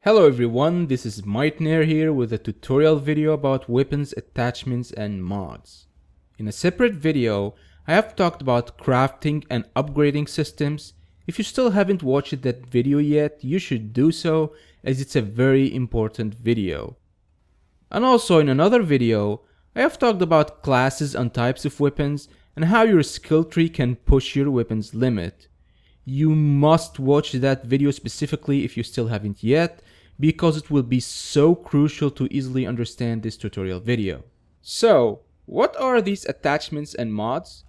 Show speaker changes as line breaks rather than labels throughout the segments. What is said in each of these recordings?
Hello everyone, this is Meitner here with a tutorial video about weapons, attachments and mods. In a separate video, I have talked about crafting and upgrading systems. If you still haven't watched that video yet, you should do so as it's a very important video. And also in another video, I have talked about classes and types of weapons and how your skill tree can push your weapon's limit. You must watch that video specifically if you still haven't yet, because it will be so crucial to easily understand this tutorial video. So, what are these attachments and mods?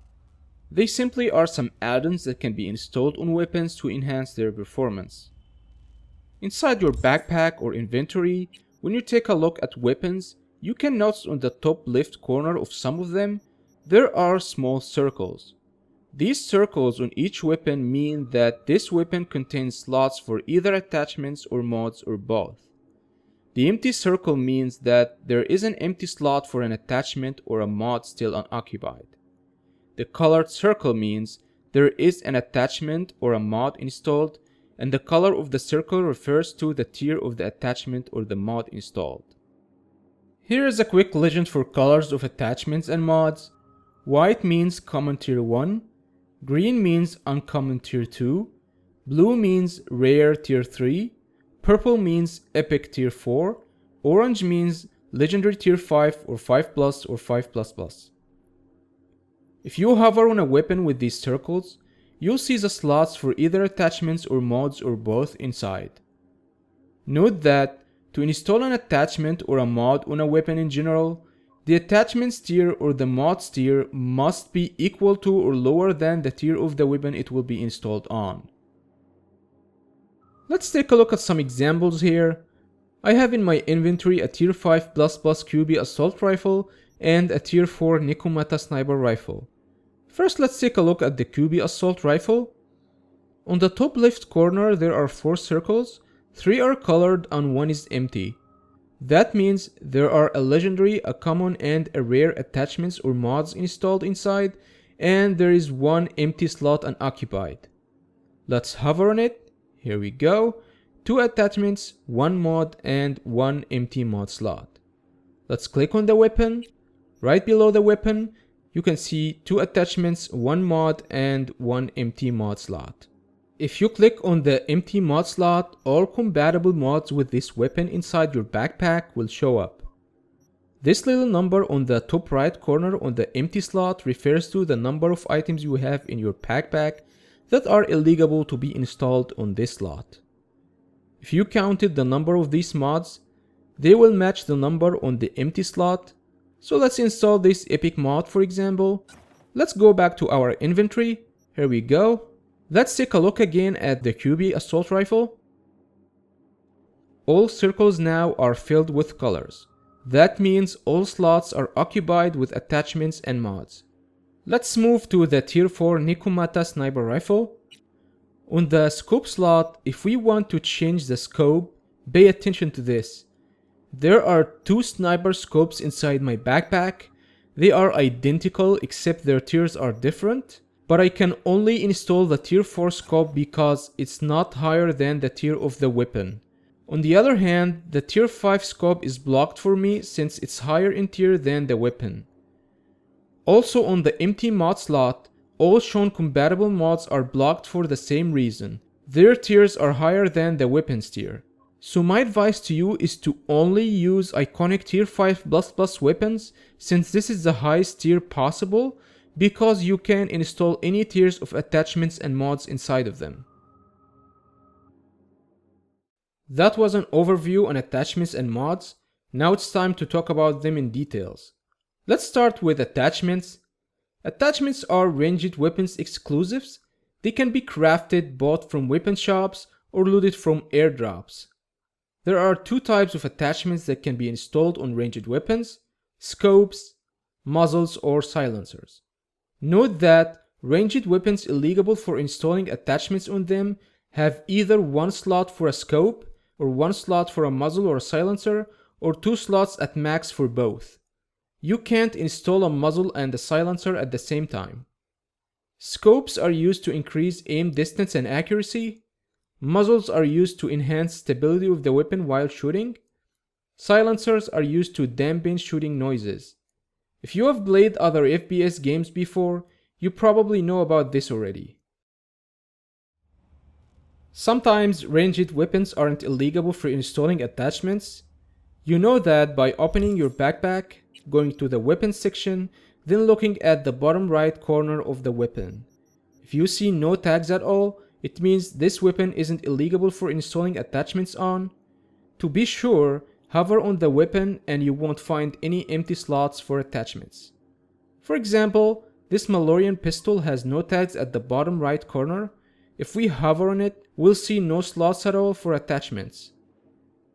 They simply are some add-ons that can be installed on weapons to enhance their performance. Inside your backpack or inventory, when you take a look at weapons, you can notice on the top left corner of some of them, there are small circles. These circles on each weapon mean that this weapon contains slots for either attachments or mods or both. The empty circle means that there is an empty slot for an attachment or a mod still unoccupied. The colored circle means there is an attachment or a mod installed, and the color of the circle refers to the tier of the attachment or the mod installed. Here is a quick legend for colors of attachments and mods. White means common tier 1. Green means uncommon tier 2, blue means rare tier 3, purple means epic tier 4, orange means legendary tier 5 or 5 plus or 5 plus plus. If you hover on a weapon with these circles, you'll see the slots for either attachments or mods or both inside. Note that to install an attachment or a mod on a weapon in general, the attachments tier or the mods tier must be equal to or lower than the tier of the weapon it will be installed on. Let's take a look at some examples here. I have in my inventory a tier 5 QB assault rifle and a tier 4 Nikomata sniper rifle. First, let's take a look at the QB assault rifle. On the top left corner there are 4 circles, 3 are colored and 1 is empty. That means there are a legendary, a common and a rare attachments or mods installed inside, and there is 1 empty slot unoccupied. Let's hover on it. Here we go. 2 attachments, 1 mod and 1 empty mod slot. Let's click on the weapon. Right below the weapon, you can see 2 attachments, 1 mod and 1 empty mod slot. If you click on the empty mod slot, all compatible mods with this weapon inside your backpack will show up. This little number on the top right corner on the empty slot refers to the number of items you have in your backpack that are eligible to be installed on this slot. If you counted the number of these mods, they will match the number on the empty slot. So let's install this epic mod for example. Let's go back to our inventory. Here we go. Let's take a look again at the QB assault rifle. All circles now are filled with colors. That means all slots are occupied with attachments and mods. Let's move to the tier 4 Nikomata sniper rifle. On the scope slot, if we want to change the scope, pay attention to this. There are 2 sniper scopes inside my backpack. They are identical except their tiers are different. But I can only install the tier 4 scope because it's not higher than the tier of the weapon. On the other hand, the tier 5 scope is blocked for me since it's higher in tier than the weapon. Also on the empty mod slot, all shown compatible mods are blocked for the same reason. Their tiers are higher than the weapon's tier. So my advice to you is to only use iconic tier 5++ weapons since this is the highest tier possible, because you can install any tiers of attachments and mods inside of them. That was an overview on attachments and mods. Now it's time to talk about them in details. Let's start with attachments. Attachments are ranged weapons exclusives. They can be crafted both from weapon shops or looted from airdrops. There are 2 types of attachments that can be installed on ranged weapons: scopes, muzzles or silencers. Note that ranged weapons eligible for installing attachments on them have either 1 slot for a scope, or 1 slot for a muzzle or a silencer, or 2 slots at max for both. You can't install a muzzle and a silencer at the same time. Scopes are used to increase aim distance and accuracy. Muzzles are used to enhance stability of the weapon while shooting. Silencers are used to dampen shooting noises. If you have played other FPS games before, you probably know about this already. Sometimes ranged weapons aren't illegal for installing attachments. You know that by opening your backpack, going to the weapons section, then looking at the bottom right corner of the weapon. If you see no tags at all, it means this weapon isn't illegal for installing attachments on. To be sure, hover on the weapon and you won't find any empty slots for attachments. For example, this Malorian pistol has no tags at the bottom right corner. If we hover on it, we'll see no slots at all for attachments.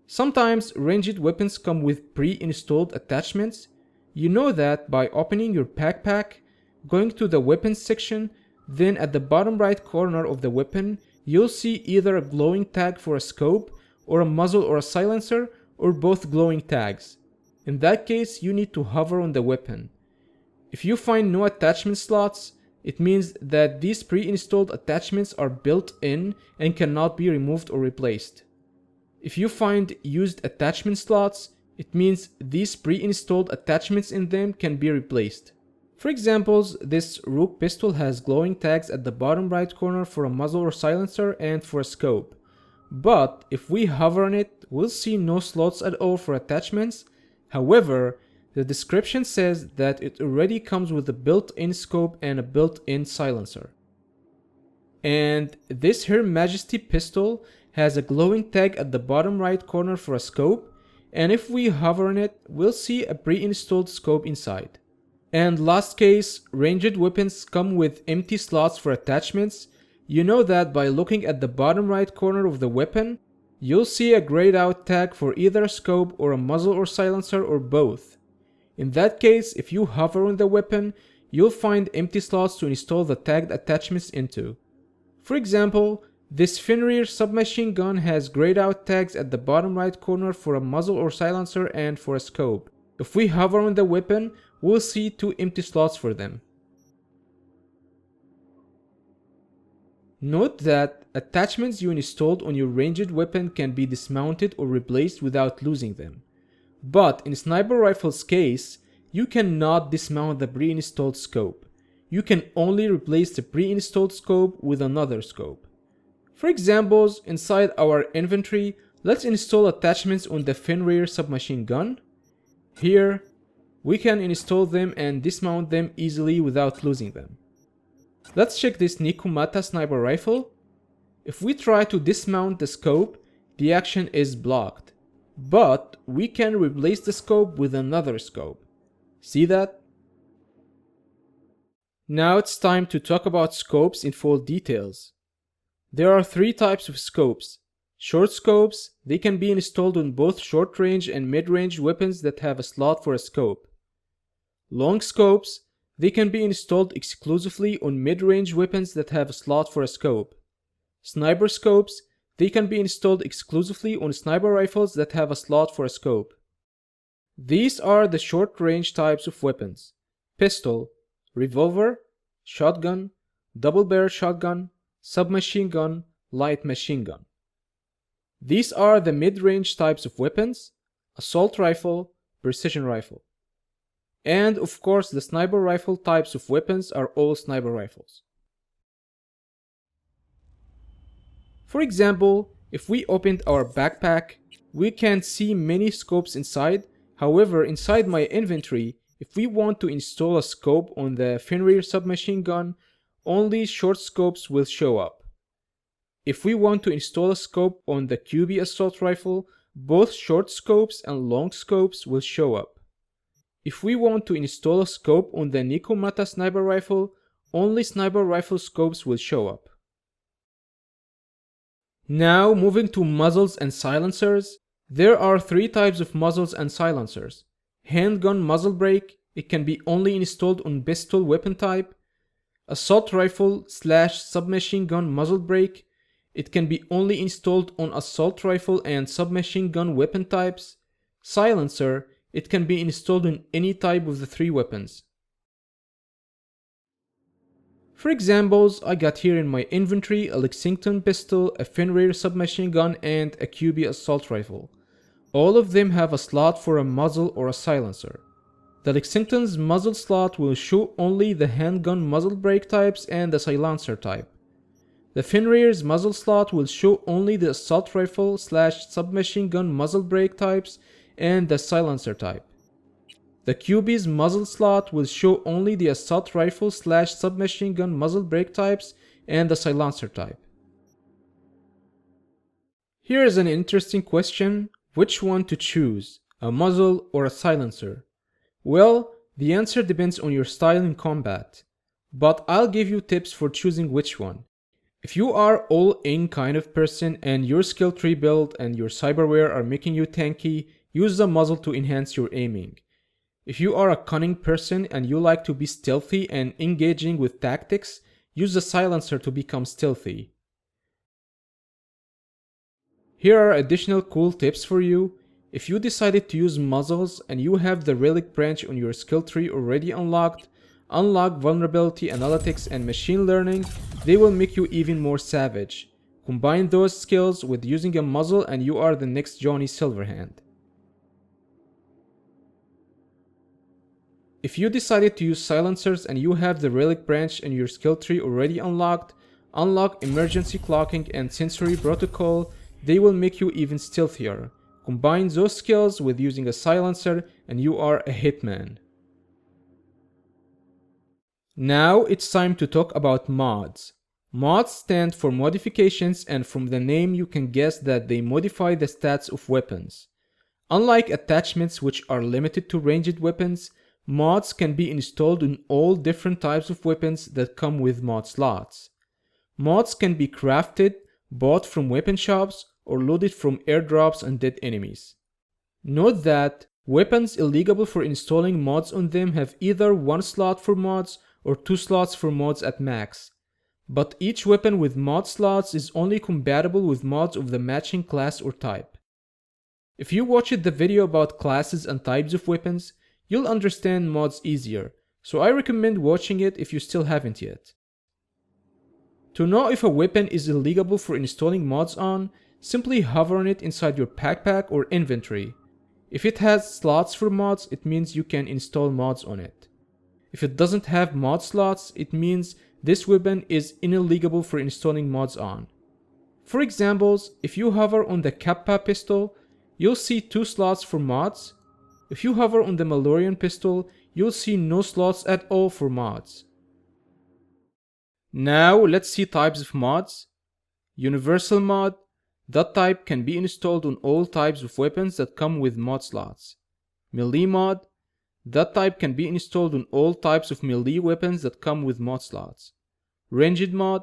Sometimes ranged weapons come with pre-installed attachments. You know that by opening your backpack, going to the weapons section, then at the bottom right corner of the weapon, you'll see either a glowing tag for a scope, or a muzzle or a silencer, or both glowing tags. In that case, you need to hover on the weapon. If you find no attachment slots, it means that these pre-installed attachments are built in and cannot be removed or replaced. If you find used attachment slots, it means these pre-installed attachments in them can be replaced. For examples, this Rook pistol has glowing tags at the bottom right corner for a muzzle or silencer and for a scope. But if we hover on it, we'll see no slots at all for attachments. However, the description says that it already comes with a built-in scope and a built-in silencer. And this Her Majesty pistol has a glowing tag at the bottom right corner for a scope, and if we hover on it, we'll see a pre-installed scope inside. And last case, ranged weapons come with empty slots for attachments. You know that by looking at the bottom right corner of the weapon, you'll see a grayed out tag for either a scope or a muzzle or silencer or both. In that case, if you hover on the weapon, you'll find empty slots to install the tagged attachments into. For example, this Fenrir submachine gun has grayed out tags at the bottom right corner for a muzzle or silencer and for a scope. If we hover on the weapon, we'll see 2 empty slots for them. Note that attachments you installed on your ranged weapon can be dismounted or replaced without losing them. But in sniper rifle's case, you cannot dismount the pre-installed scope. You can only replace the pre-installed scope with another scope. For examples, inside our inventory, let's install attachments on the Fenrir submachine gun. Here, we can install them and dismount them easily without losing them. Let's check this Nikomata sniper rifle. If we try to dismount the scope, the action is blocked. But we can replace the scope with another scope. See that? Now it's time to talk about scopes in full details. There are 3 types of scopes. Short scopes, they can be installed on both short-range and mid-range weapons that have a slot for a scope. Long scopes, they can be installed exclusively on mid-range weapons that have a slot for a scope. Sniper scopes, they can be installed exclusively on sniper rifles that have a slot for a scope. These are the short-range types of weapons: pistol, revolver, shotgun, double-barrel shotgun, submachine gun, light machine gun. These are the mid-range types of weapons: assault rifle, precision rifle. And of course, the sniper rifle types of weapons are all sniper rifles. For example, if we opened our backpack, we can see many scopes inside. However, inside my inventory, if we want to install a scope on the Fenrir submachine gun, only short scopes will show up. If we want to install a scope on the QB assault rifle, both short scopes and long scopes will show up. If we want to install a scope on the Nikomata sniper rifle, only sniper rifle scopes will show up. Now moving to muzzles and silencers, there are 3 types of muzzles and silencers. Handgun muzzle brake, it can be only installed on pistol weapon type. Assault rifle / submachine gun muzzle brake, it can be only installed on assault rifle and submachine gun weapon types. Silencer, it can be installed on any type of the 3 weapons. For examples, I got here in my inventory a Lexington pistol, a Fenrir submachine gun, and a QB assault rifle. All of them have a slot for a muzzle or a silencer. The Lexington's muzzle slot will show only the handgun muzzle brake types and the silencer type. The Fenrir's muzzle slot will show only the assault rifle / submachine gun muzzle brake types and the silencer type. The QB's muzzle slot will show only the assault rifle / submachine gun muzzle brake types and the silencer type. Here is an interesting question: which one to choose, a muzzle or a silencer? Well, the answer depends on your style in combat, but I'll give you tips for choosing which one. If you are all-in kind of person and your skill tree build and your cyberware are making you tanky, use the muzzle to enhance your aiming. If you are a cunning person and you like to be stealthy and engaging with tactics, use the silencer to become stealthy. Here are additional cool tips for you. If you decided to use muzzles and you have the relic branch on your skill tree already unlocked, unlock vulnerability analytics and machine learning, they will make you even more savage. Combine those skills with using a muzzle and you are the next Johnny Silverhand. If you decided to use silencers and you have the relic branch in your skill tree already unlocked, unlock emergency clocking and sensory protocol, they will make you even stealthier. Combine those skills with using a silencer and you are a hitman. Now it's time to talk about mods. Mods stand for modifications, and from the name you can guess that they modify the stats of weapons. Unlike attachments which are limited to ranged weapons, mods can be installed in all different types of weapons that come with mod slots. Mods can be crafted, bought from weapon shops, or loaded from airdrops and dead enemies. Note that weapons eligible for installing mods on them have either 1 slot for mods or 2 slots for mods at max. But each weapon with mod slots is only compatible with mods of the matching class or type. If you watched the video about classes and types of weapons, you'll understand mods easier, so I recommend watching it if you still haven't yet. To know if a weapon is eligible for installing mods on, simply hover on it inside your backpack or inventory. If it has slots for mods, it means you can install mods on it. If it doesn't have mod slots, it means this weapon is ineligible for installing mods on. For examples, if you hover on the Kappa pistol, you'll see 2 slots for mods. If you hover on the Malorian pistol, you'll see no slots at all for mods. Now let's see types of mods. Universal mod. That type can be installed on all types of weapons that come with mod slots. Melee mod. That type can be installed on all types of melee weapons that come with mod slots. Ranged mod.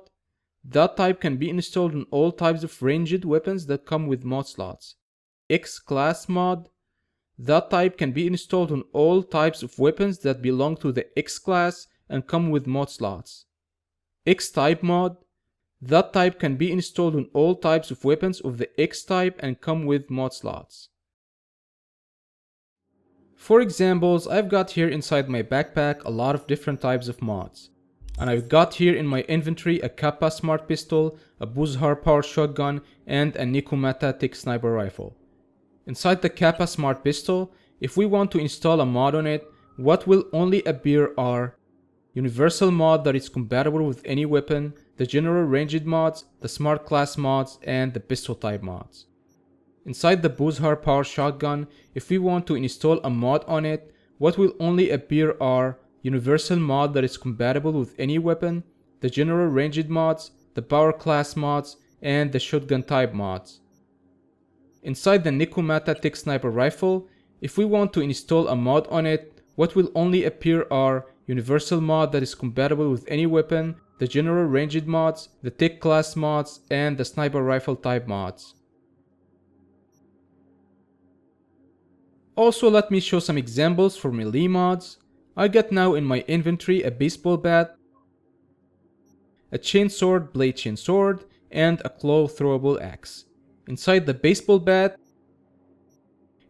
That type can be installed on all types of ranged weapons that come with mod slots. X-class mod. That type can be installed on all types of weapons that belong to the X-class and come with mod slots. X-type mod. That type can be installed on all types of weapons of the X-type and come with mod slots. For examples, I've got here inside my backpack a lot of different types of mods. And I've got here in my inventory a Kappa smart pistol, a Buzhar power shotgun, and a Nikomata thick sniper rifle. Inside the Kappa smart pistol, if we want to install a mod on it, what will only appear are universal mod that is compatible with any weapon, the general ranged mods, the smart class mods, and the pistol type mods. Inside the Buzhar power shotgun, if we want to install a mod on it, what will only appear are universal mod that is compatible with any weapon, the general ranged mods, the power class mods, and the shotgun type mods. Inside the Nikomata thick sniper rifle, if we want to install a mod on it, what will only appear are universal mod that is compatible with any weapon, the general ranged mods, the thick class mods, and the sniper rifle type mods. Also, let me show some examples for melee mods. I got now in my inventory a baseball bat, a chainsword, blade chainsword, and a claw throwable axe. Inside the baseball bat,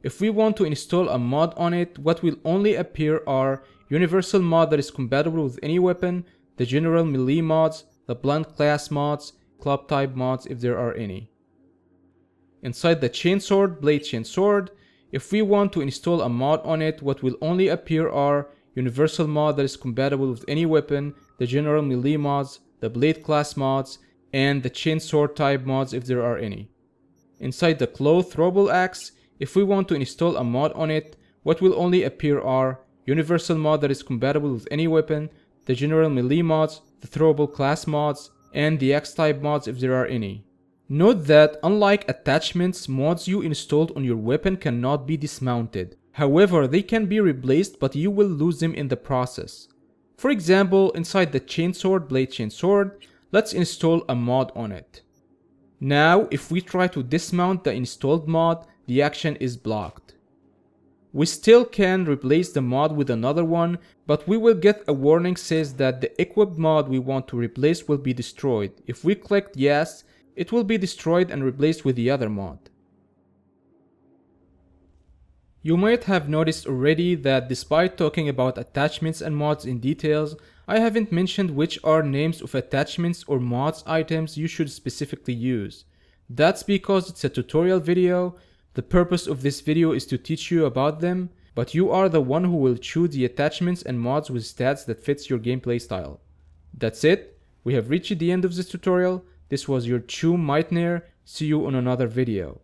if we want to install a mod on it, what will only appear are universal mod that is compatible with any weapon, the general melee mods, the blunt class mods, club type mods if there are any. Inside the chainsword, blade chainsword, if we want to install a mod on it, what will only appear are universal mod that is compatible with any weapon, the general melee mods, the blade class mods, and the chainsword type mods if there are any. Inside the claw throwable axe, if we want to install a mod on it, what will only appear are universal mod that is compatible with any weapon, the general melee mods, the throwable class mods, and the axe type mods if there are any. Note that unlike attachments, mods you installed on your weapon cannot be dismounted. However, they can be replaced, but you will lose them in the process. For example, inside the chainsword, blade chainsword, let's install a mod on it. Now, if we try to dismount the installed mod, the action is blocked. We still can replace the mod with another one, but we will get a warning says that the equipped mod we want to replace will be destroyed. If we click yes, it will be destroyed and replaced with the other mod. You might have noticed already that despite talking about attachments and mods in details, I haven't mentioned which are names of attachments or mods items you should specifically use. That's because it's a tutorial video. The purpose of this video is to teach you about them, but you are the one who will choose the attachments and mods with stats that fits your gameplay style. That's it. We have reached the end of this tutorial. This was your Chu Meitner. See you on another video.